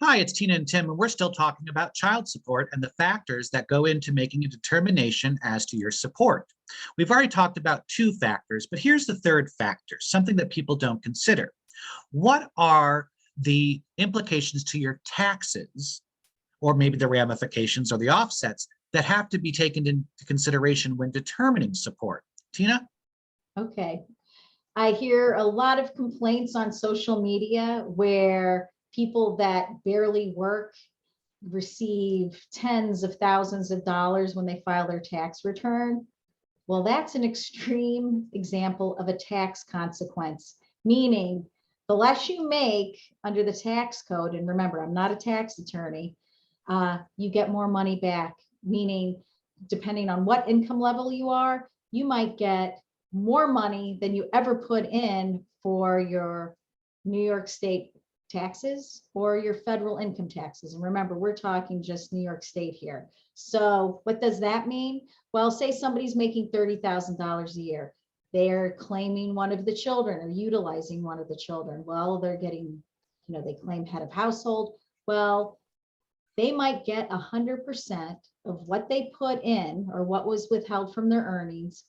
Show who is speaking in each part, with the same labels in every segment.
Speaker 1: Hi, it's Tina and Tim, and we're still talking about child support and the factors that go into making a determination as to your support. We've already talked about two factors, but here's the third factor, something that people don't consider. What are the implications to your taxes, or maybe the ramifications or the offsets that have to be taken into consideration when determining support? Tina?
Speaker 2: Okay. I hear a lot of complaints on social media where people that barely work receive tens of thousands of dollars when they file their tax return. Well, that's an extreme example of a tax consequence, meaning the less you make under the tax code, and remember, I'm not a tax attorney, you get more money back, meaning depending on what income level you are, you might get more money than you ever put in for your New York State taxes or your federal income taxes. And remember, we're talking just New York State here. So what does that mean? Well, say somebody's making $30,000 a year. They're claiming one of the children or utilizing one of the children. Well, they're getting, they claim head of household. Well, they might get 100% of what they put in or what was withheld from their earnings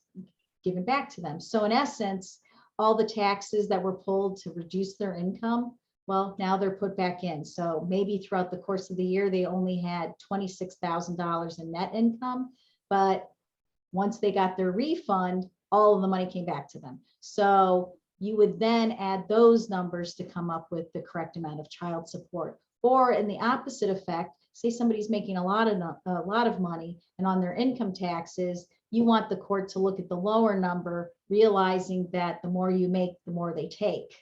Speaker 2: given back to them. So in essence, all the taxes that were pulled to reduce their income, well, now they're put back in. So maybe throughout the course of the year, they only had $26,000 in net income, but once they got their refund, all of the money came back to them. So you would then add those numbers to come up with the correct amount of child support. Or in the opposite effect, say somebody's making a lot of money, and on their income taxes, you want the court to look at the lower number, realizing that the more you make, the more they take.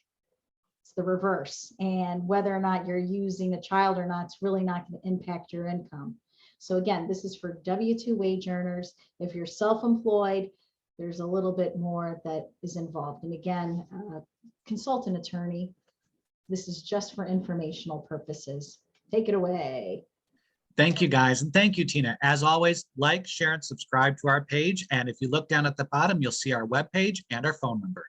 Speaker 2: It's the reverse. And whether or not you're using a child or not, it's really not going to impact your income. So again, this is for W-2 wage earners. If you're self-employed, there's a little bit more that is involved. And again, consult an attorney. This is just for informational purposes. Take it away.
Speaker 1: Thank you, guys. And thank you, Tina. As always, like, share, and subscribe to our page. And if you look down at the bottom, you'll see our webpage and our phone number.